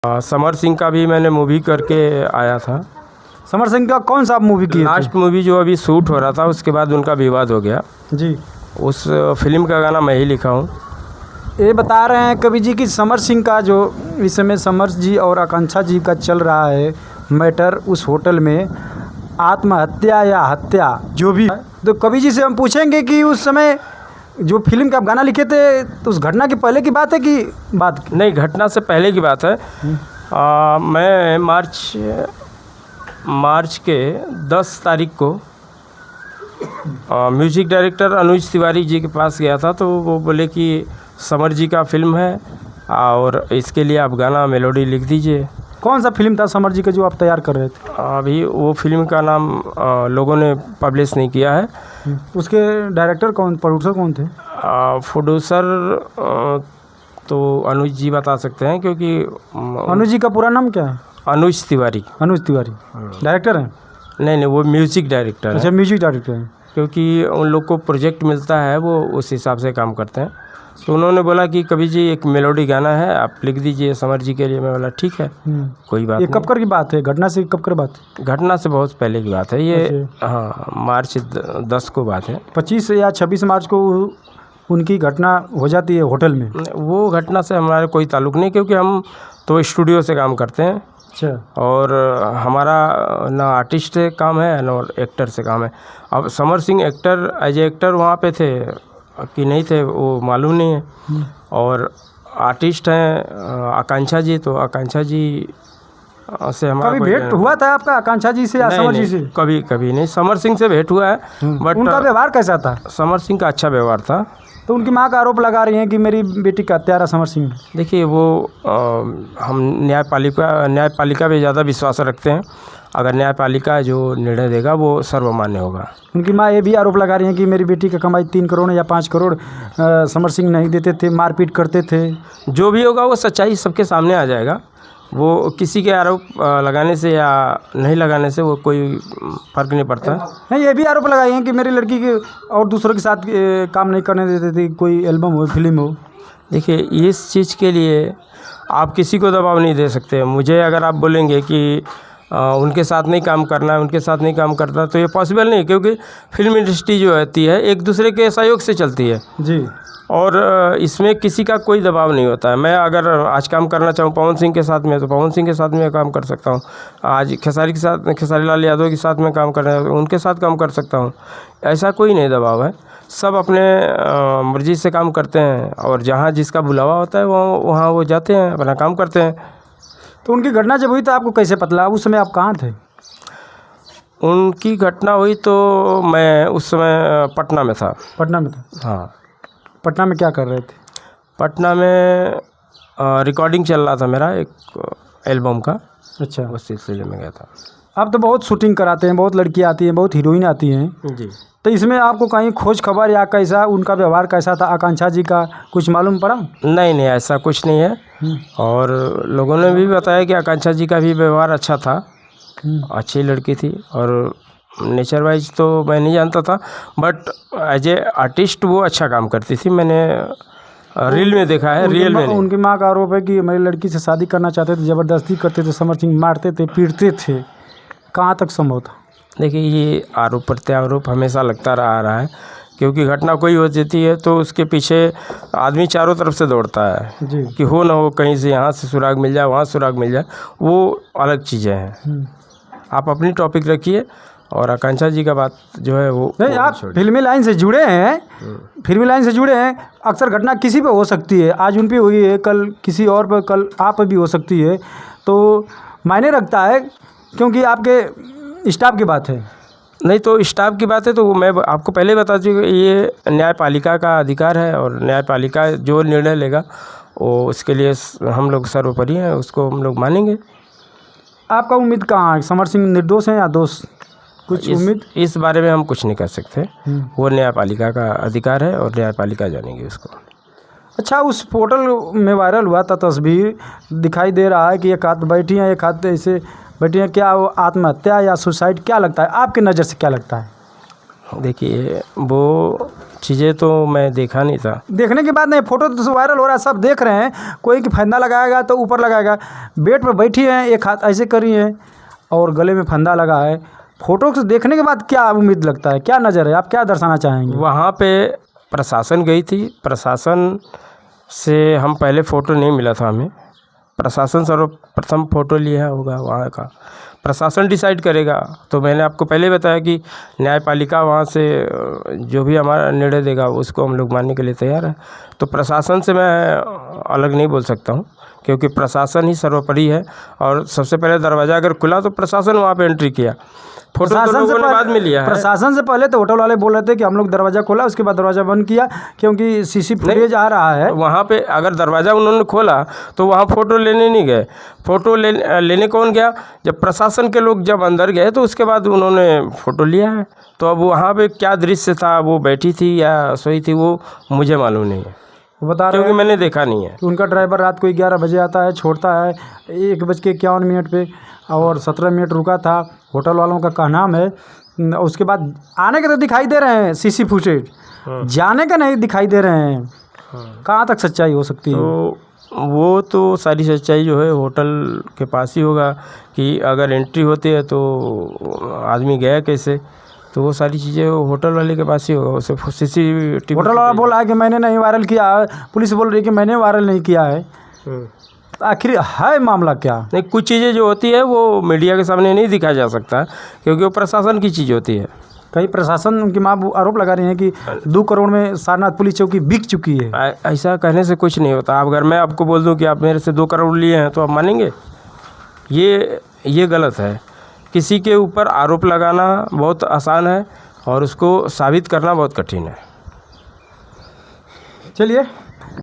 समर सिंह का भी मैंने मूवी करके आया था। समर सिंह का कौन सा मूवी किए थे? लास्ट मूवी जो अभी शूट हो रहा था उसके बाद उनका विवाद हो गया जी। उस फिल्म का गाना मैं ही लिखा हूँ। ये बता रहे हैं कवि जी कि समर सिंह का जो इस समय समर जी और आकांक्षा जी का चल रहा है मैटर उस होटल में, आत्महत्या या हत्या जो भी है, तो कवि जी से हम पूछेंगे कि उस समय जो फिल्म का आप गाना लिखे थे तो उस घटना के पहले की बात है कि बाद की? नहीं, घटना से पहले की बात है। मैं मार्च के 10 तारीख को म्यूजिक डायरेक्टर अनुज तिवारी जी के पास गया था, तो वो बोले कि समर जी का फिल्म है और इसके लिए आप गाना मेलोडी लिख दीजिए। कौन सा फिल्म था समर जी का जो आप तैयार कर रहे थे? अभी वो फिल्म का नाम लोगों ने पब्लिश नहीं किया है। उसके डायरेक्टर कौन, प्रोड्यूसर कौन थे? प्रोड्यूसर तो अनुज जी बता सकते हैं, क्योंकि अनुज जी का पूरा नाम क्या है? अनुज तिवारी। अनुज तिवारी डायरेक्टर हैं? नहीं, वो म्यूजिक डायरेक्टर अच्छा, है। म्यूजिक डायरेक्टर हैं। क्योंकि उन लोग को प्रोजेक्ट मिलता है, वो उस हिसाब से काम करते हैं। तो उन्होंने बोला कि कवि जी एक मेलोडी गाना है, आप लिख दीजिए समर जी के लिए। मैं बोला ठीक है, कोई बात ये नहीं। कब कर की बात है? घटना से कब कर बात? घटना से बहुत पहले की बात है ये। अच्छा। हाँ, मार्च 10 को बात है। 25 या 26 मार्च को उनकी घटना हो जाती है होटल में? वो घटना से हमारा कोई ताल्लुक़ नहीं, क्योंकि हम तो स्टूडियो से काम करते हैं। अच्छा। और हमारा ना आर्टिस्ट से काम है ना एक्टर से काम है। अब Samar Singh actor as a actor वहाँ पे थे कि नहीं थे वो मालूम नहीं है। और आर्टिस्ट हैं आकांक्षा जी, तो आकांक्षा जी से हमारा कभी भेंट हुआ था आपका आकांक्षा जी से या समर जी से? कभी नहीं। समर सिंह से भेंट हुआ है, बट उनका व्यवहार कैसा था? समर सिंह का अच्छा व्यवहार था। तो उनकी माँ का आरोप लगा रही हैं कि मेरी बेटी का हत्यारा समर सिंह। देखिए, वो हम न्यायपालिका पे ज़्यादा विश्वास रखते हैं। अगर न्यायपालिका जो निर्णय देगा वो सर्वमान्य होगा। उनकी माँ ये भी आरोप लगा रही हैं कि मेरी बेटी का कमाई 3 करोड़ या 5 करोड़ समर सिंह नहीं देते थे, मारपीट करते थे। जो भी होगा वो सच्चाई सबके सामने आ जाएगा। वो किसी के आरोप लगाने से या नहीं लगाने से वो कोई फ़र्क नहीं पड़ता। नहीं, ये भी आरोप लगाए हैं कि मेरी लड़की के और दूसरों के साथ काम नहीं करने देते थे, कोई एल्बम हो, फिल्म हो। देखिए, इस चीज़ के लिए आप किसी को दबाव नहीं दे सकते। मुझे अगर आप बोलेंगे कि उनके साथ नहीं काम करना है, उनके साथ नहीं काम करता, तो ये पॉसिबल नहीं, क्योंकि फिल्म इंडस्ट्री जो होती है एक दूसरे के सहयोग से चलती है जी। और इसमें किसी का कोई दबाव नहीं होता है। मैं अगर आज काम करना चाहूँ पवन सिंह के साथ में, तो पवन सिंह के साथ में काम कर सकता हूँ। आज खेसारी के साथ, खेसारी लाल यादव के साथ में काम करना है तो उनके साथ काम कर सकता हूँ। ऐसा कोई नहीं दबाव है। सब अपने मर्ज़ी से काम करते हैं, और जहाँ जिसका बुलावा होता है वहाँ वो जाते हैं, अपना काम करते हैं। तो उनकी घटना जब हुई तो आपको कैसे पता? उस समय आप कहाँ थे? उनकी घटना हुई तो मैं उस समय पटना में था। पटना में था? हाँ। पटना में क्या कर रहे थे? पटना में रिकॉर्डिंग चल रहा था मेरा एक एल्बम का। अच्छा। उस सिलसिले में गया था। आप तो बहुत शूटिंग कराते हैं, बहुत लड़कियाँ आती हैं, बहुत हीरोइन आती हैं जी। तो इसमें आपको कहीं खोज खबर या कैसा उनका व्यवहार कैसा था आकांक्षा जी का कुछ मालूम पड़ा? नहीं, ऐसा कुछ नहीं है। और लोगों ने भी बताया कि आकांक्षा जी का भी व्यवहार अच्छा था, अच्छी लड़की थी। और नेचर वाइज तो मैं नहीं जानता था, बट एज ए आर्टिस्ट वो अच्छा काम करती थी। मैंने रील में देखा है, रियल में नहीं। उनकी माँ का आरोप है कि मेरी लड़की से शादी करना चाहते थे, ज़बरदस्ती करते थे, समर सिंह मारते थे, पीटते थे। कहाँ तक संभव था? देखिए, ये आरोप प्रत्यारोप हमेशा लगता रहा है, क्योंकि घटना कोई हो जाती है तो उसके पीछे आदमी चारों तरफ से दौड़ता है जी। कि हो ना हो, कहीं से यहाँ से सुराग मिल जाए, वहाँ सुराग मिल जाए, वो अलग चीज़ें हैं। आप अपनी टॉपिक रखिए, और आकांक्षा जी का बात जो है वो नहीं। आप फिल्मी लाइन से जुड़े हैं, फिल्मी लाइन से जुड़े हैं। अक्सर घटना किसी पे हो सकती है, आज उन पे हुई है, कल किसी और पर, कल आप पे भी हो सकती है। तो मायने रखता है, क्योंकि आपके स्टाफ की बात है। नहीं, तो स्टाफ की बात है तो मैं आपको पहले बता चुका, ये न्यायपालिका का अधिकार है, और न्यायपालिका जो निर्णय लेगा वो उसके लिए हम लोग सर्वोपरि हैं, उसको हम लोग मानेंगे। आपका उम्मीद कहाँ है? समर सिंह निर्दोष हैं या दोष? कुछ उम्मीद? इस बारे में हम कुछ नहीं कर सकते। वो न्यायपालिका का अधिकार है और न्यायपालिका जानेगी उसको। अच्छा, उस होटल में वायरल हुआ था तस्वीर, दिखाई दे रहा है कि एक हाथ बैठी हैं, एक हाथ ऐसे बैठी हैं। क्या वो आत्महत्या या सुसाइड क्या लगता है आपकी नज़र से, क्या लगता है? देखिए, वो चीज़ें तो मैं देखा नहीं था। देखने के बाद नहीं, फोटो तो वायरल हो रहा है, सब देख रहे हैं। कोई कि फंदा लगाएगा तो ऊपर लगाएगा, बेड पर बैठी है, एक हाथ ऐसे करी है और गले में फंदा लगा है। फोटो से देखने के बाद क्या उम्मीद लगता है, क्या नज़र है, आप क्या दर्शाना चाहेंगे? वहाँ पे प्रशासन गई थी, प्रशासन से हम पहले फ़ोटो नहीं मिला था हमें। प्रशासन सर्वप्रथम फ़ोटो लिया होगा वहाँ का, प्रशासन डिसाइड करेगा। तो मैंने आपको पहले बताया कि न्यायपालिका वहाँ से जो भी हमारा निर्णय देगा उसको हम लोग मानने के लिए तैयार हैं। तो प्रशासन से मैं अलग नहीं बोल सकता हूँ, क्योंकि प्रशासन ही सर्वोपरि है। और सबसे पहले दरवाज़ा अगर खुला तो प्रशासन वहाँ पे एंट्री किया, फोटो तो लोगों ने बाद में लिया है। प्रशासन से पहले तो होटल वाले बोल रहे थे कि हम लोग दरवाज़ा खोला, उसके बाद दरवाज़ा बंद किया क्योंकि सीसी फुटेज आ रहा है। वहाँ पे अगर दरवाज़ा उन्होंने खोला तो वहाँ फ़ोटो लेने नहीं गए। फ़ोटो लेने कौन गया? जब प्रशासन के लोग जब अंदर गए तो उसके बाद उन्होंने फ़ोटो लिया है। तो अब वहाँ पे क्या दृश्य था, वो बैठी थी या सोई थी, वो मुझे मालूम नहीं है, बता रहे क्योंकि मैंने देखा नहीं है। कि उनका ड्राइवर रात को 11 बजे आता है, छोड़ता है 1:51 पे और 17 मिनट रुका था, होटल वालों का कहना है। उसके बाद आने के तो दिखाई दे रहे हैं सीसी फुटेज, जाने का नहीं दिखाई दे रहे हैं। कहाँ तक सच्चाई हो सकती है? तो वो तो सारी सच्चाई जो है होटल के पास ही होगा कि अगर एंट्री होती है तो आदमी गया कैसे, तो वो सारी चीज़ें होटल वाले के पास ही होगा। उसे CCTV होटल वाला बोला है कि मैंने नहीं वायरल किया है, पुलिस बोल रही है कि मैंने वायरल नहीं किया है। तो आखिर है मामला क्या? नहीं, कुछ चीज़ें जो होती है वो मीडिया के सामने नहीं दिखाया जा सकता, क्योंकि वो प्रशासन की चीज़ होती है। कई प्रशासन की माँ आरोप लगा रही है कि 2 करोड़ में सारनाथ पुलिस चौकी बिक चुकी है। ऐसा कहने से कुछ नहीं होता। अगर मैं आपको बोल दूं कि आप मेरे से 2 करोड़ लिए हैं तो आप मानेंगे? ये गलत है। किसी के ऊपर आरोप लगाना बहुत आसान है और उसको साबित करना बहुत कठिन है। चलिए।